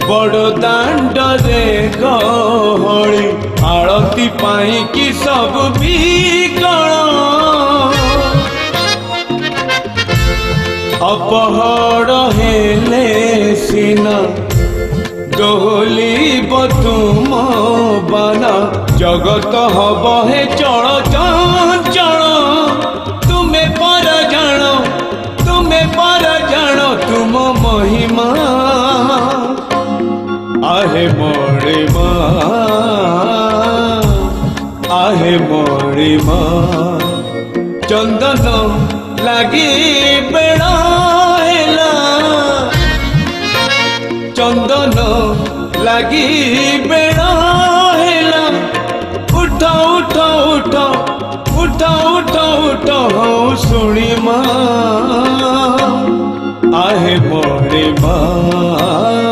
बड़ दांड रे गहली आरती पाई कि सब बिकल अपहर हेले सिना डोली तुम बाना जगत हब हे चल चल तुम्हें पर जान तुम महिमा आहे मोरे माँ चंदन लगी बेड़ा हेला चंदन लगी बेड़ा हेला उठ उठ उठ उठ उठ उठ हूँ सुनी माँ आहे मोरे माँ।